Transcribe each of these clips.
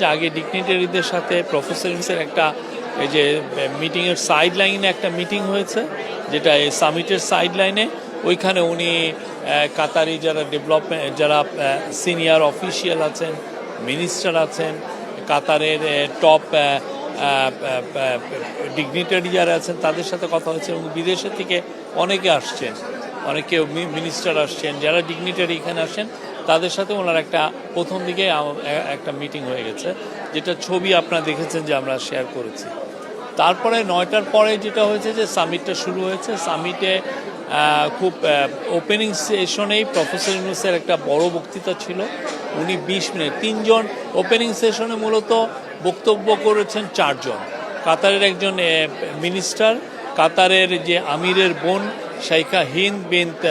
আগে ডিগনিটারিদের সাথে প্রফেসর ইউনূসের একটা এই যে মিটিংয়ের সাইড লাইনে একটা মিটিং হয়েছে, যেটা এই সামিটের সাইড লাইনে। ওইখানে উনি কাতারি যারা ডেভেলপমেন্ট, যারা সিনিয়র অফিসিয়াল আছেন, মিনিস্টার আছেন, কাতারের টপ ডিগনিটারি যারা আছেন তাদের সাথে কথা হয়েছে। এবং বিদেশের থেকে অনেকে আসছেন, অনেকে মিনিস্টার আসছেন, যারা ডিগনিটারি এখানে আসেন তাদের সাথে ওনার একটা প্রথম দিকে একটা মিটিং হয়ে গেছে, যেটা ছবি আপনারা দেখেছেন যে আমরা শেয়ার করেছি। তারপরে 9টার পরে যেটা হয়েছে যে সামিটটা শুরু হয়েছে। সামিটে খুব ওপেনিং সেশনেই প্রফেসর ইউনূসের একটা বড় বক্তৃতা ছিল। উনি 20 মিনিট, 3 জন ওপেনিং সেশনে মূলত বক্তব্য করেছেন 4 জন। কাতারের একজন মিনিস্টার, কাতারের যে আমিরের বোন শাইখা হিন্দ বিনত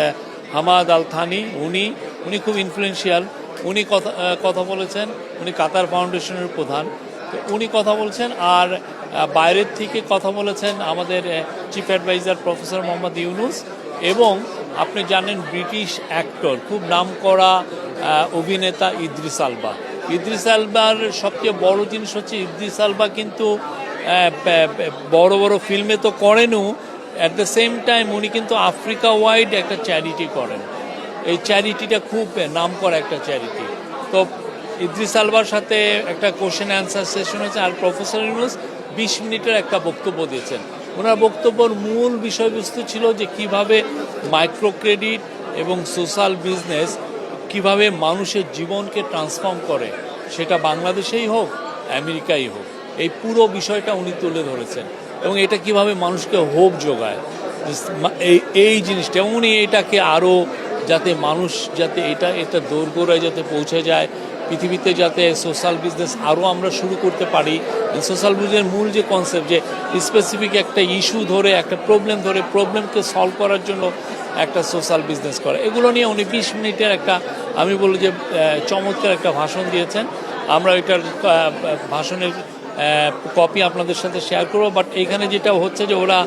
হামাদ আল থানি, উনি খুব ইনফ্লুয়েন্সিয়াল। উনি কথা বলেছেন। উনি কাতার ফাউন্ডেশনের প্রধান, তো উনি কথা বলছেন। আর বাইরের থেকে কথা বলেছেন আমাদের chief adviser professor Mohammad Yunus, এবং আপনি জানেন ব্রিটিশ অ্যাক্টর, খুব নামকরা অভিনেতা ইদ্রিস আলবা। ইদ্রিস আলবার সবচেয়ে বড় জিনিস হচ্ছে ইদ্রিস আলবা কিন্তু বড় বড় ফিল্মে তো করেনও, অ্যাট দ্য সেম টাইম উনি কিন্তু আফ্রিকা ওয়াইড একটা চ্যারিটি করেন। এই চ্যারিটিটা খুব নাম করা একটা চ্যারিটি। তো ইদ্রিস আলবার সাথে একটা কোশ্চেন অ্যান্সার সেশন হয়েছে। আর প্রফেসর ইউনূস 20 মিনিটের একটা বক্তব্য দিয়েছেন। ওনার বক্তব্যের মূল বিষয়বস্তু ছিল যে কিভাবে মাইক্রো ক্রেডিট এবং সোশ্যাল বিজনেস কিভাবে মানুষের জীবনকে ট্রান্সফর্ম করে, সেটা বাংলাদেশেই হোক আমেরিকাই হোক, এই পুরো বিষয়টা উনি তুলে ধরেছেন। এবং এটা কিভাবে মানুষকে হোপ যোগায়, এই জিনিসটা। উনি এটাকে আরও যাতে মানুষ যাতে এটা দোরগোড়ায় যাতে পৌঁছে যায়, পৃথিবীতে যাতে সোশ্যাল বিজনেস আরও আমরা শুরু করতে পারি। সোশ্যাল বিজনেসের মূল যে কনসেপ্ট, যে স্পেসিফিক একটা ইস্যু ধরে, একটা প্রবলেম ধরে, প্রবলেমকে সলভ করার জন্য একটা সোশ্যাল বিজনেস করা, এগুলো নিয়ে উনি 20 মিনিটের একটা, আমি বলি যে চমৎকার একটা ভাষণ দিয়েছেন। আমরা এটার ভাষণের কপি আপনাদের সাথে শেয়ার করবো। বাট এইখানে যেটা হচ্ছে যে ওরা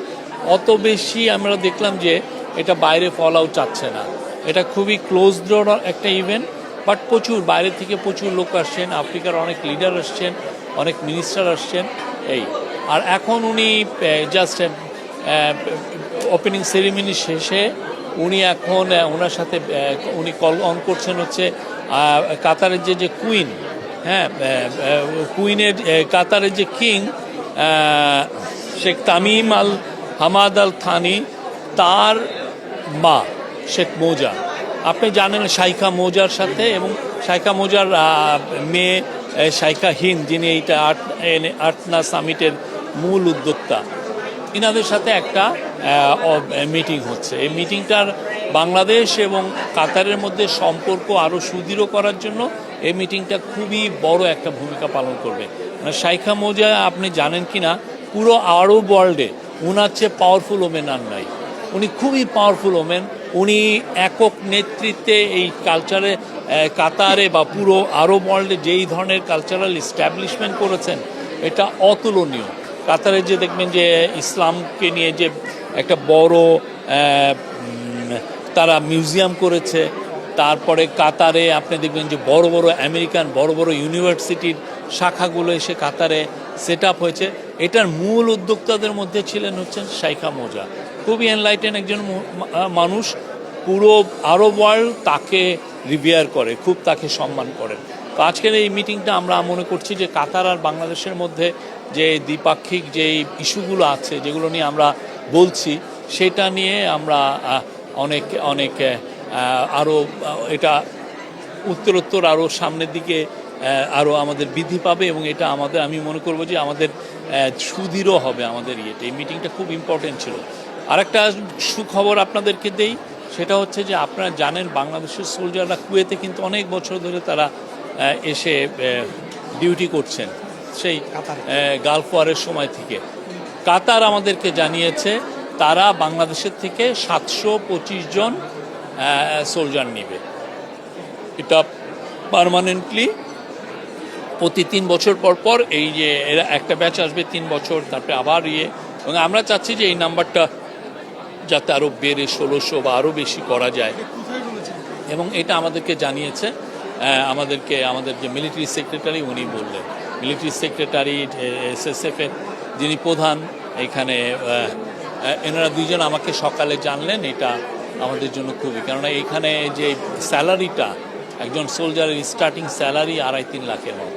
অত বেশি আমরা দেখলাম যে এটা বাইরে ফল আউট চাচ্ছে না। এটা খুবই ক্লোজ ডোর একটা ইভেন্ট, বাট প্রচুর বাইরে থেকে প্রচুর লোক আসছেন, আফ্রিকার অনেক লিডার আসছেন, অনেক মিনিস্টার আসছেন। এই আর এখন উনি জাস্ট ওপেনিং সেরিমনি শেষে উনি এখন ওনার সাথে উনি কল অন করছেন হচ্ছে কাতারের যে কুইন, হ্যাঁ, কুইনের কাতারের যে কিং শেখ তামিম আল হামাদ আল থানি, তার মা শেখ মৌজা, আপনি জানেন শাইখা মৌজার সাথে, এবং শাইখা মৌজার মেয়ে শাইখা হিন্দ, যিনি এইটা আটনা সামিটের মূল উদ্যোক্তা, ইনাদের সাথে একটা মিটিং হচ্ছে। এই মিটিংটার বাংলাদেশ এবং কাতারের মধ্যে সম্পর্ক আরও সুদৃঢ় করার জন্য এই মিটিংটা খুবই বড় একটা ভূমিকা পালন করবে। শাইখা মৌজা আপনি জানেন কি না, পুরো আরব ওয়ার্ল্ডে উনার চেয়ে পাওয়ারফুল ওমেন আর নাই। উনি খুবই পাওয়ারফুল ওমেন। উনি একক নেতৃত্বে এই কালচারে কাতারে বা পুরো আরব ওয়ার্ল্ডে যেই ধরনের কালচারাল এস্টাবলিশমেন্ট করেছেন, এটা অতুলনীয়। কাতারে যে দেখবেন যে ইসলামকে নিয়ে যে একটা বড় তারা মিউজিয়াম করেছে। তারপরে কাতারে আপনি দেখবেন যে বড় বড় আমেরিকান বড় বড় ইউনিভার্সিটির শাখাগুলো এসে কাতারে সেট আপ হয়েছে। এটার মূল উদ্যোক্তাদের মধ্যে হচ্ছেন শাইখা মৌজা। খুবই এনলাইটেন একজন মানুষ। পুরো আরব ওয়ার্ল্ড তাকে রিভিয়ার করে, খুব তাকে সম্মান করেন। তো আজকের এই মিটিংটা আমরা মনে করছি যে কাতার আর বাংলাদেশের মধ্যে যে দ্বিপাক্ষিক যে ইস্যুগুলো আছে, যেগুলো নিয়ে আমরা বলছি, সেটা নিয়ে আমরা অনেক আরও এটা উত্তরোত্তর আরও সামনের দিকে আরও আমাদের বৃদ্ধি পাবে, এবং এটা আমাদের, আমি মনে করব যে আমাদের সুদৃঢ় হবে আমাদের ইয়েটা। এই মিটিংটা খুব ইম্পর্টেন্ট ছিল। আরেকটা সুখবর আপনাদেরকে দেই, সেটা হচ্ছে যে আপনারা জানেন বাংলাদেশের সোলজাররা কুয়েতে কিন্তু অনেক বছর ধরে তারা এসে ডিউটি করছেন, সেই গালফ ওয়ারের সময় থেকে। কাতার আমাদেরকে জানিয়েছে তারা বাংলাদেশের থেকে 725 জন সোলজার নেবে। এটা পার্মানেন্টলি প্রতি 3 বছর পর পর এই যে এরা একটা ব্যাচ আসবে 3 বছর, তারপরে আবার এবং আমরা চাচ্ছি যে এই নাম্বারটা যাতে আরও বেড়ে 1600 বা আরও বেশি করা যায়। এবং এটা আমাদেরকে জানিয়েছে আমাদের যে মিলিটারি সেক্রেটারি, উনি বললেন। মিলিটারি সেক্রেটারি SSF এর যিনি প্রধান এখানে, এনারা দুইজন আমাকে সকালে জানলেন। এটা আমাদের জন্য খুবই, কেননা এখানে যে স্যালারিটা একজন সোলজারের স্টার্টিং স্যালারি 2.5-3 লাখের মতো।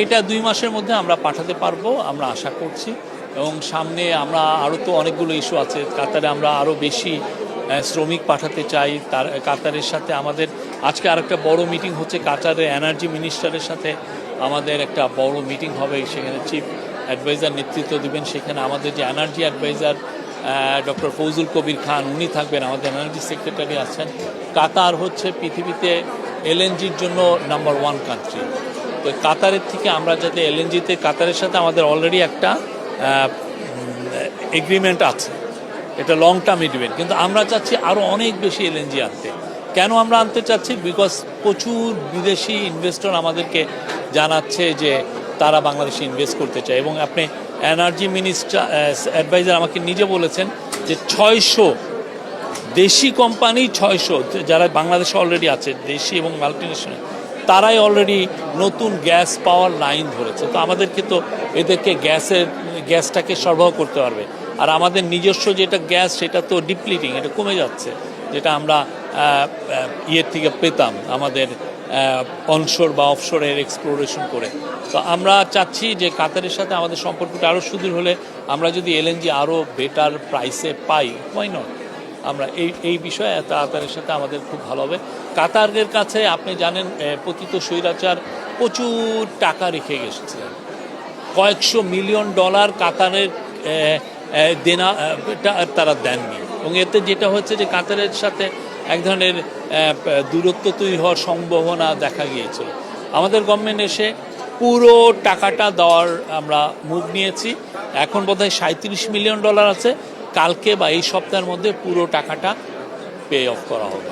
এটা 2 মাসের মধ্যে আমরা পাঠাতে পারবো, আমরা আশা করছি। এবং সামনে আমরা আরও তো অনেকগুলো ইস্যু আছে। কাতারে আমরা আরও বেশি শ্রমিক পাঠাতে চাই। তার কাতারের সাথে আমাদের আজকে আরেকটা বড় মিটিং হচ্ছে, কাতারের এনার্জি মিনিস্টারের সাথে আমাদের একটা বড় মিটিং হবে। সেখানে চিফ অ্যাডভাইজার নেতৃত্ব দিবেন। সেখানে আমাদের যে energy adviser doctor Fouzul Kabir Khan, উনি থাকবেন। আমাদের এনার্জি সেক্রেটারি আছেন। কাতার হচ্ছে পৃথিবীতে LNGর জন্য নাম্বার 1 কান্ট্রি। তো কাতারের থেকে আমরা যাতে LNGতে, কাতারের সাথে আমাদের অলরেডি একটা এগ্রিমেন্ট আছে, এটা লং টার্ম এগ্রিমেন্ট, কিন্তু আমরা চাচ্ছি আরও অনেক বেশি LNG আনতে। কেন আমরা আনতে চাচ্ছি? বিকজ প্রচুর বিদেশি ইনভেস্টর আমাদেরকে জানাচ্ছে যে তারা বাংলাদেশে ইনভেস্ট করতে চায়। এবং আপনি এনার্জি মিনিস্টার অ্যাডভাইজার আমাকে নিজে বলেছেন যে 600 দেশি কোম্পানি, 600 যারা বাংলাদেশে অলরেডি আছে, দেশি এবং মাল্টিনেশনাল, তারাই অলরেডি নতুন গ্যাস পাওয়ার লাইন ধরেছে। তো আমাদেরকে তো এদেরকে গ্যাসটাকে সরবরাহ করতে পারবে। আর আমাদের নিজস্ব যেটা গ্যাস, সেটা তো ডিপ্লিটিং, এটা কমে যাচ্ছে, যেটা আমরা ইয়ের থেকে পেতাম আমাদের অনশোর বা অফশোরের এক্সপ্লোরেশন করে। তো আমরা চাচ্ছি যে কাতারের সাথে আমাদের সম্পর্কটা আরও সুদৃঢ় হলে আমরা যদি LNG আরও বেটার প্রাইসে পাই, হোয়াই নট। আমরা এই বিষয়ে কাতারের সাথে আমাদের খুব ভালো হবে। কাতারের কাছে আপনি জানেন পতিত স্বৈরাচার প্রচুর টাকা রেখে গেছিলেন, কয়েকশো মিলিয়ন ডলার কাতারের দেনা তারা দেননি। এবং এতে যেটা হচ্ছে যে কাতারের সাথে এক ধরনের দূরত্ব তৈরি হওয়ার সম্ভাবনা দেখা গিয়েছিল। আমাদের গভর্নমেন্ট এসে পুরো টাকাটা দেওয়ার আমরা মুভ নিয়েছি। এখন বোধহয় 37 মিলিয়ন ডলার আছে। কালকে বা এই সপ্তাহের মধ্যে পুরো টাকাটা পে অফ করা হবে।